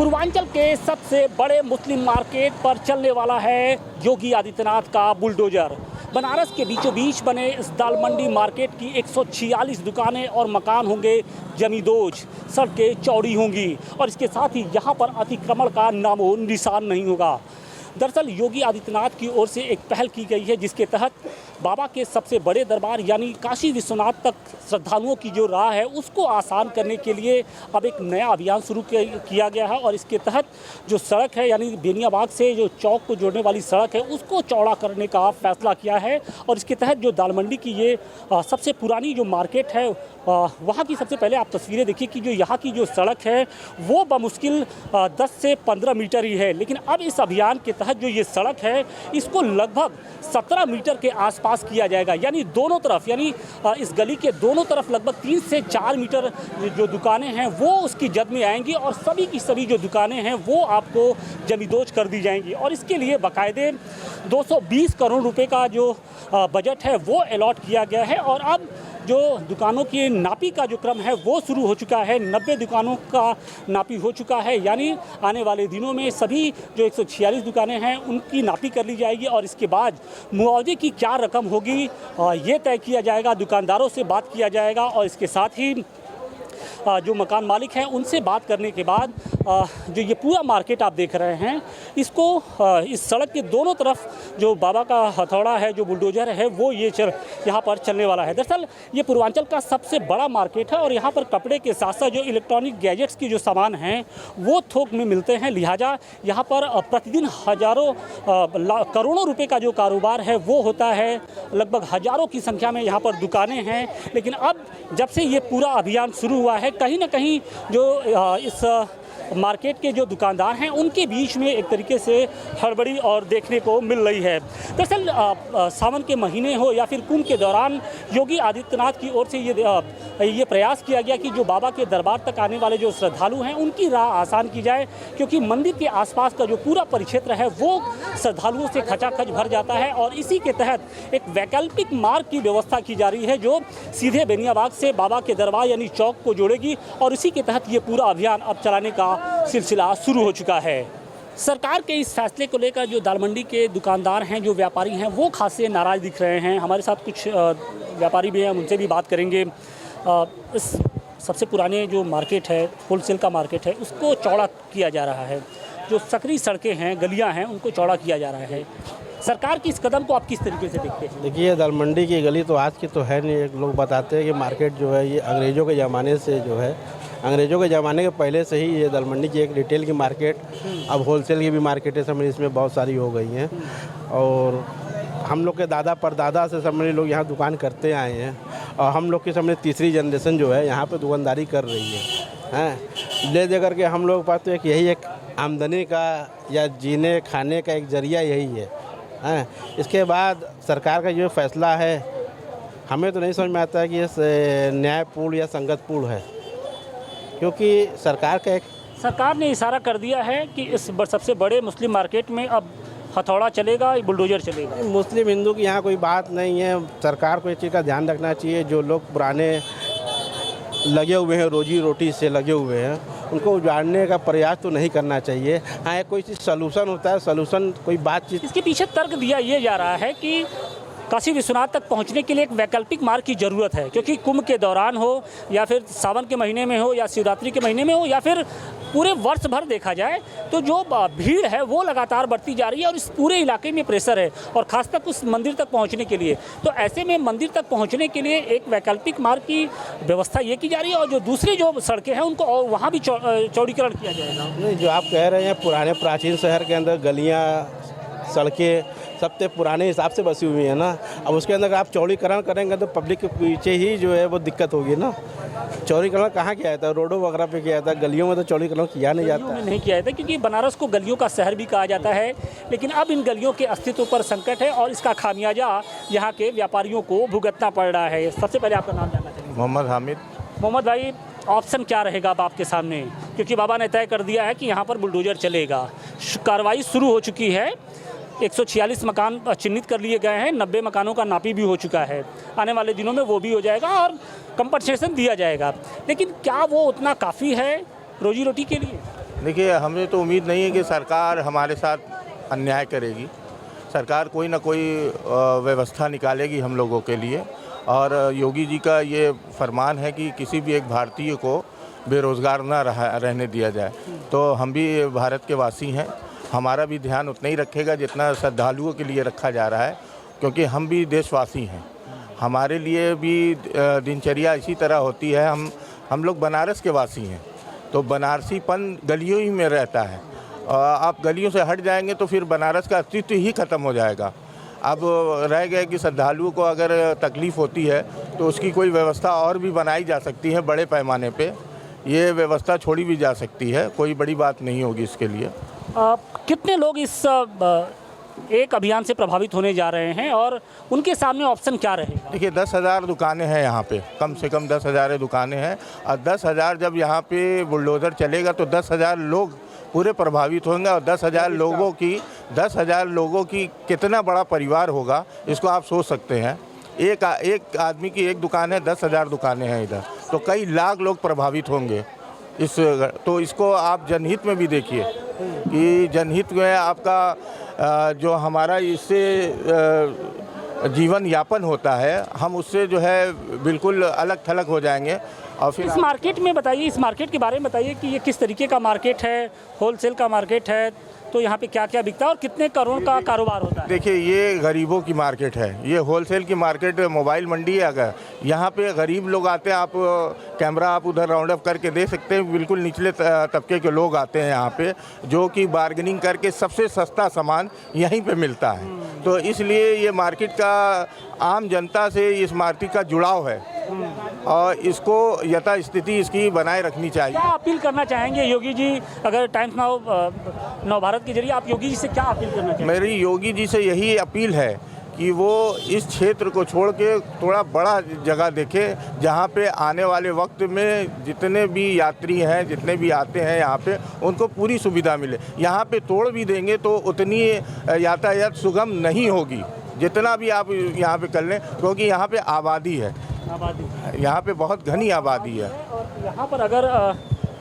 पूर्वांचल के सबसे बड़े मुस्लिम मार्केट पर चलने वाला है योगी आदित्यनाथ का बुलडोजर। बनारस के बीचों बीच बने इस दाल मंडी मार्केट की 146 दुकानें और मकान होंगे जमींदोज, सड़कें चौड़ी होंगी और इसके साथ ही यहाँ पर अतिक्रमण का नामो निशान नहीं होगा। दरअसल योगी आदित्यनाथ की ओर से एक पहल की गई है जिसके तहत बाबा के सबसे बड़े दरबार यानी काशी विश्वनाथ तक श्रद्धालुओं की जो राह है उसको आसान करने के लिए अब एक नया अभियान शुरू किया गया है और इसके तहत जो सड़क है यानी बेनियाबाग से जो चौक को जोड़ने वाली सड़क है उसको चौड़ा करने का फैसला किया है। और इसके तहत जो दाल मंडी की ये सबसे पुरानी जो मार्केट है वहाँ की सबसे पहले आप तस्वीरें देखिए कि जो यहाँ की जो सड़क है वो बमुश्किल 10 से 15 मीटर ही है, लेकिन अब इस अभियान के तहत जो ये सड़क है इसको लगभग 17 मीटर के आसपास किया जाएगा। यानी दोनों तरफ यानी इस गली के दोनों तरफ लगभग 3 से 4 मीटर जो दुकानें हैं वो उसकी जद में आएंगी और सभी की सभी जो दुकानें हैं वो आपको जमींदोज कर दी जाएंगी। और इसके लिए बाकायदे 220 करोड़ रुपए का जो बजट है वो अलॉट किया गया है और अब जो दुकानों की नापी का जो क्रम है वो शुरू हो चुका है। 90 दुकानों का नापी हो चुका है, यानी आने वाले दिनों में सभी जो 146 दुकानें हैं उनकी नापी कर ली जाएगी और इसके बाद मुआवजे की क्या रकम होगी ये तय किया जाएगा। दुकानदारों से बात किया जाएगा और इसके साथ ही जो मकान मालिक हैं उनसे बात करने के बाद जो ये पूरा मार्केट आप देख रहे हैं इसको इस सड़क के दोनों तरफ जो बाबा का हथौड़ा है जो बुलडोजर है वो ये यहाँ पर चलने वाला है। दरअसल ये पूर्वांचल का सबसे बड़ा मार्केट है और यहाँ पर कपड़े के साथ साथ जो इलेक्ट्रॉनिक गैजेट्स की जो सामान हैं वो थोक में मिलते हैं, लिहाजा यहाँ पर प्रतिदिन हज़ारों करोड़ों रुपए का जो कारोबार है वो होता है। लगभग हज़ारों की संख्या में यहाँ पर दुकानें हैं, लेकिन अब जब से ये पूरा अभियान शुरू हुआ है कहीं ना कहीं जो इस मार्केट के जो दुकानदार हैं उनके बीच में एक तरीके से हड़बड़ी और देखने को मिल रही है। दरअसल सावन के महीने हो या फिर कुंभ के दौरान योगी आदित्यनाथ की ओर से ये प्रयास किया गया कि जो बाबा के दरबार तक आने वाले जो श्रद्धालु हैं उनकी राह आसान की जाए, क्योंकि मंदिर के आसपास का जो पूरा परिक्षेत्र है वो श्रद्धालुओं से खचाखच भर जाता है और इसी के तहत एक वैकल्पिक मार्ग की व्यवस्था की जा रही है जो सीधे बेनियाबाग से बाबा के दरबार यानी चौक को जोड़ेगी और इसी के तहत ये पूरा अभियान अब चलाने का सिलसिला शुरू हो चुका है। सरकार के इस फैसले को लेकर जो दाल मंडी के दुकानदार हैं, जो व्यापारी हैं, वो खासे नाराज़ दिख रहे हैं। हमारे साथ कुछ व्यापारी भी हैं, उनसे भी बात करेंगे। इस सबसे पुराने जो मार्केट है, होलसेल का मार्केट है, उसको चौड़ा किया जा रहा है। जो सकरी सड़कें हैं, गलियां हैं, उनको चौड़ा किया जा रहा है। सरकार की इस कदम को आप किस तरीके से देखते हैं? देखिए, दाल मंडी की गली तो आज की तो है नहीं। लोग बताते हैं कि मार्केट जो है ये अंग्रेज़ों के ज़माने से जो है, अंग्रेज़ों के ज़माने के पहले से ही ये दाल मंडी की एक रिटेल की मार्केट, अब होलसेल की भी मार्केटें समझ इसमें बहुत सारी हो गई हैं। और हम लोग के दादा परदादा से समझ लोग यहाँ दुकान करते आए हैं और हम लोग की समझ तीसरी जनरेशन जो है यहाँ पे दुकानदारी कर रही है। ले दे करके हम लोग पाते हैं कि यही एक आमदनी का या जीने खाने का एक ज़रिया यही है। इसके बाद सरकार का जो फैसला है हमें तो नहीं समझ में आता है कि ये न्यायपूर्ण या संगतपूर्ण है, क्योंकि सरकार ने इशारा कर दिया है कि इस सबसे बड़े मुस्लिम मार्केट में अब हथौड़ा चलेगा, बुलडोजर चलेगा। मुस्लिम हिंदू की यहाँ कोई बात नहीं है। सरकार को इस चीज़ का ध्यान रखना चाहिए। जो लोग पुराने लगे हुए हैं, रोजी रोटी से लगे हुए हैं, उनको उजाड़ने का प्रयास तो नहीं करना चाहिए। हाँ, कोई चीज़ सलूशन होता है, सलूशन कोई बातचीत। इसके पीछे तर्क दिया ये जा रहा है कि काशी विश्वनाथ तक पहुंचने के लिए एक वैकल्पिक मार्ग की ज़रूरत है, क्योंकि कुंभ के दौरान हो या फिर सावन के महीने में हो या शिवरात्रि के महीने में हो या फिर पूरे वर्ष भर देखा जाए तो जो भीड़ है वो लगातार बढ़ती जा रही है और इस पूरे इलाके में प्रेशर है और ख़ासकर उस मंदिर तक पहुंचने के लिए। तो ऐसे में मंदिर तक पहुंचने के लिए एक वैकल्पिक मार्ग की व्यवस्था ये की जा रही है और जो दूसरी जो सड़कें हैं उनको और वहाँ भी चौड़ीकरण किया जाएगा। नहीं, जो आप कह रहे हैं पुराने प्राचीन शहर के अंदर गलियाँ सड़कें सबसे पुराने हिसाब से बसी हुई है ना। अब उसके अंदर आप चौड़ीकरण करेंगे तो पब्लिक के पीछे ही जो है वो दिक्कत होगी ना। चौड़ीकरण कहाँ किया जाता है? रोडों वगैरह पे किया जाता है, गलियों में तो चौड़ीकरण किया नहीं जाता है। नहीं किया जाता, क्योंकि बनारस को गलियों का शहर भी कहा जाता है, लेकिन अब इन गलियों के अस्तित्व पर संकट है और इसका खामियाजा यहाँ के व्यापारियों को भुगतना पड़ रहा है। सबसे पहले आपका नाम जानना चाहिए। मोहम्मद हामिद। मोहम्मद भाई, ऑप्शन क्या रहेगा अब आपके सामने, क्योंकि बाबा ने तय कर दिया है कि यहाँ पर बुलडोजर चलेगा। कार्रवाई शुरू हो चुकी है। 146 मकान चिन्हित कर लिए गए हैं, 90 मकानों का नापी भी हो चुका है। आने वाले दिनों में वो भी हो जाएगा और कंपनसेशन दिया जाएगा, लेकिन क्या वो उतना काफ़ी है रोजी रोटी के लिए? देखिए, हमें तो उम्मीद नहीं है कि सरकार हमारे साथ अन्याय करेगी। सरकार कोई ना कोई व्यवस्था निकालेगी हम लोगों के लिए, और योगी जी का ये फरमान है कि किसी भी एक भारतीय को बेरोज़गार ना रहने दिया जाए। तो हम भी भारत के वासी हैं, हमारा भी ध्यान उतना ही रखेगा जितना श्रद्धालुओं के लिए रखा जा रहा है, क्योंकि हम भी देशवासी हैं। हमारे लिए भी दिनचर्या इसी तरह होती है। हम लोग बनारस के वासी हैं, तो बनारसीपन गलियों ही में रहता है। आप गलियों से हट जाएंगे तो फिर बनारस का अस्तित्व ही ख़त्म हो जाएगा। अब रह गए कि श्रद्धालुओं को अगर तकलीफ़ होती है तो उसकी कोई व्यवस्था और भी बनाई जा सकती है। बड़े पैमाने पे ये व्यवस्था छोड़ी भी जा सकती है, कोई बड़ी बात नहीं होगी इसके लिए। कितने लोग इस एक अभियान से प्रभावित होने जा रहे हैं और उनके सामने ऑप्शन क्या रहेगा? देखिए, 10,000 दुकानें हैं यहाँ पे, कम से कम 10,000 दुकानें हैं, और 10,000 जब यहाँ पे बुलडोज़र चलेगा तो 10,000 लोग पूरे प्रभावित होंगे। और 10,000 लोगों की कितना बड़ा परिवार होगा, इसको आप सोच सकते हैं। एक आदमी की एक दुकान है, 10,000 दुकानें हैं इधर, तो कई लाख लोग प्रभावित होंगे। तो इसको आप जनहित में भी देखिए कि जनहित में आपका जो हमारा इससे जीवन यापन होता है, हम उससे जो है बिल्कुल अलग थलग हो जाएंगे। और फिर इस मार्केट में बताइए, इस मार्केट के बारे में बताइए कि ये किस तरीके का मार्केट है, होलसेल का मार्केट है, तो यहाँ पे क्या क्या बिकता है और कितने करोड़ का कारोबार होता है? देखिए, ये गरीबों की मार्केट है, ये होलसेल की मार्केट मोबाइल मंडी है। अगर यहाँ पे गरीब लोग आते हैं, आप कैमरा आप उधर राउंड अप करके दे सकते हैं, बिल्कुल निचले तबके के लोग आते हैं यहाँ पे, जो कि बार्गेनिंग करके सबसे सस्ता सामान यहीं पे मिलता है। तो इसलिए ये मार्केट का आम जनता से इस मार्केट का जुड़ाव है, और इसको यथा स्थिति इसकी बनाए रखनी चाहिए। क्या अपील करना चाहेंगे योगी जी? अगर टाइम्स नाउ भारत के जरिए आप योगी जी से क्या अपील करना चाहेंगे? मेरी योगी जी से यही अपील है कि वो इस क्षेत्र को छोड़ के थोड़ा बड़ा जगह देखें, जहाँ पे आने वाले वक्त में जितने भी यात्री हैं, जितने भी आते हैं यहाँ पे, उनको पूरी सुविधा मिले। यहाँ पे तोड़ भी देंगे तो उतनी यातायात सुगम नहीं होगी जितना भी आप यहाँ पे कर लें, क्योंकि यहाँ पे आबादी है, यहाँ पे बहुत घनी आबादी है। और यहाँ पर अगर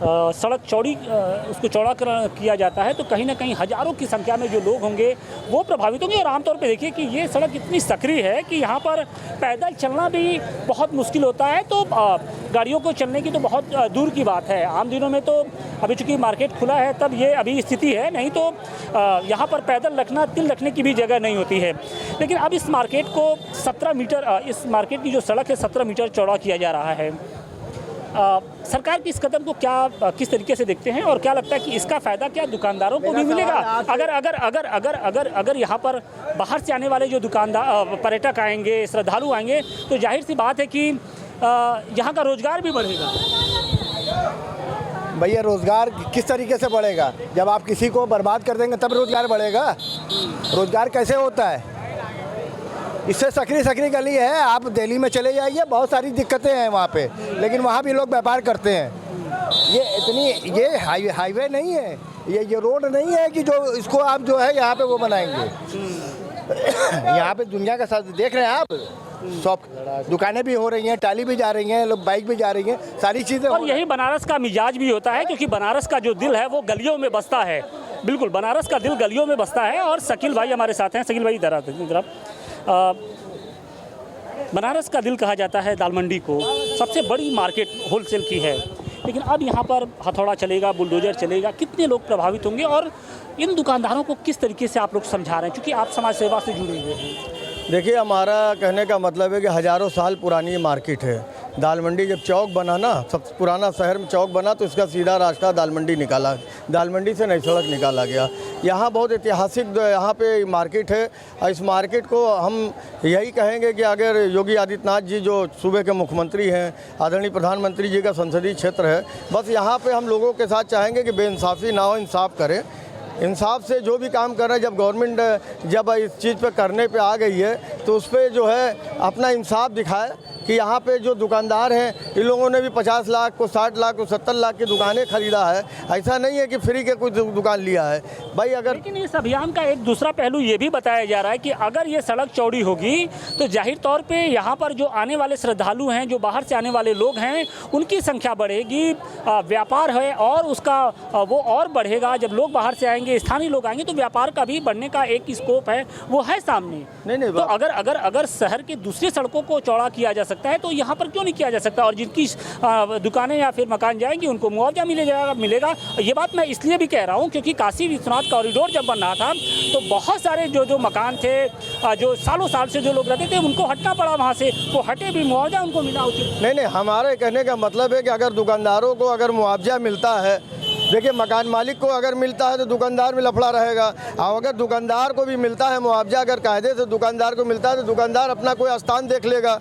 सड़क चौड़ी उसको चौड़ा किया जाता है तो कहीं ना कहीं हज़ारों की संख्या में जो लोग होंगे वो प्रभावित होंगे। और आमतौर पे देखिए कि ये सड़क इतनी सक्रिय है कि यहाँ पर पैदल चलना भी बहुत मुश्किल होता है, तो गाड़ियों को चलने की तो बहुत दूर की बात है। आम दिनों में तो अभी चूँकि मार्केट खुला है तब ये अभी स्थिति है, नहीं तो यहाँ पर पैदल रखना, तिल रखने की भी जगह नहीं होती है। लेकिन अब इस मार्केट को 17 मीटर, इस मार्केट की जो सड़क है 17 मीटर चौड़ा किया जा रहा है। सरकार के इस कदम को किस तरीके से देखते हैं और क्या लगता है कि इसका फ़ायदा क्या दुकानदारों को भी मिलेगा? अगर यहाँ पर बाहर से आने वाले जो दुकानदार पर्यटक आएंगे, श्रद्धालु आएंगे, तो जाहिर सी बात है कि यहाँ का रोज़गार भी बढ़ेगा। भैया, रोज़गार किस तरीके से बढ़ेगा? जब आप किसी को बर्बाद कर देंगे तब रोज़गार बढ़ेगा। रोज़गार कैसे होता है? इससे सकरी गली है, आप दिल्ली में चले जाइए, बहुत सारी दिक्कतें हैं वहाँ पे, लेकिन वहाँ भी लोग व्यापार करते हैं। ये हाईवे नहीं है, ये रोड नहीं है कि जो इसको आप जो है यहाँ पे वो बनाएंगे। यहाँ पे दुनिया का साथ देख रहे हैं आप, शॉप दुकानें भी हो रही हैं, टाली भी जा रही हैं, लोग बाइक भी जा रही हैं, सारी चीज़ें। और यही बनारस का मिजाज भी होता है, क्योंकि बनारस का जो दिल है वो गलियों में बसता है। बिल्कुल, बनारस का दिल गलियों में बसता है। और शकील भाई हमारे साथ हैं। शकील भाई इधर आते हैं तरफ। बनारस का दिल कहा जाता है दाल मंडी को, सबसे बड़ी मार्केट होलसेल की है, लेकिन अब यहाँ पर हथौड़ा चलेगा, बुलडोजर चलेगा, कितने लोग प्रभावित होंगे और इन दुकानदारों को किस तरीके से आप लोग समझा रहे हैं, क्योंकि आप समाज सेवा से जुड़े हुए हैं? देखिए, हमारा कहने का मतलब है कि हज़ारों साल पुरानी ये मार्केट है। दाल मंडी जब चौक बना ना, सबसे पुराना शहर में चौक बना, तो इसका सीधा रास्ता दाल मंडी निकाला, दाल मंडी से नई सड़क निकाला गया। यहाँ बहुत ऐतिहासिक यहाँ पे मार्केट है। इस मार्केट को हम यही कहेंगे कि अगर योगी आदित्यनाथ जी जो सूबे के मुख्यमंत्री हैं, आदरणीय प्रधानमंत्री जी का संसदीय क्षेत्र है, बस यहाँ पे हम लोगों के साथ चाहेंगे कि बेइंसाफ़ी ना हो, इंसाफ करें। इंसाफ से जो भी काम कर रहे हैं, जब गवर्नमेंट जब इस चीज़ पे करने पे आ गई है तो उस पर जो है अपना इंसाफ दिखाए। कि यहाँ पे जो दुकानदार हैं इन लोगों ने भी 50 लाख को 60 लाख को 70 लाख की दुकानें खरीदा है। ऐसा नहीं है कि फ्री के कुछ दुकान लिया है भाई। अगर लेकिन इस अभियान का एक दूसरा पहलू ये भी बताया जा रहा है कि अगर ये सड़क चौड़ी होगी तो जाहिर तौर पे यहाँ पर जो आने वाले श्रद्धालु हैं, जो बाहर से आने वाले लोग हैं, उनकी संख्या बढ़ेगी, व्यापार है और उसका वो और बढ़ेगा। जब लोग बाहर से आएंगे, स्थानीय लोग आएंगे, तो व्यापार का भी बढ़ने का एक स्कोप है, वो है सामने। नहीं तो अगर शहर की दूसरी सड़कों को चौड़ा किया जा सकता है तो यहाँ पर क्यों नहीं किया जा सकता? और जिनकी दुकानें या फिर मकान जाएंगी उनको मुआवजा मिलेगा। ये बात मैं इसलिए भी कह रहा हूँ क्योंकि काशी विश्वनाथ कॉरिडोर जब बन रहा था तो बहुत सारे जो मकान थे, जो सालों साल से जो लोग रहते थे, उनको हटना पड़ा वहाँ से। वो हटे भी, मुआवजा उनको मिला उचित। नहीं, हमारे कहने का मतलब है कि अगर दुकानदारों को अगर मुआवजा मिलता है, देखिए मकान मालिक को अगर मिलता है तो दुकानदार में लफड़ा रहेगा, और अगर दुकानदार को भी मिलता है मुआवजा, अगर कायदे से दुकानदार को मिलता है तो दुकानदार अपना कोई स्थान देख लेगा।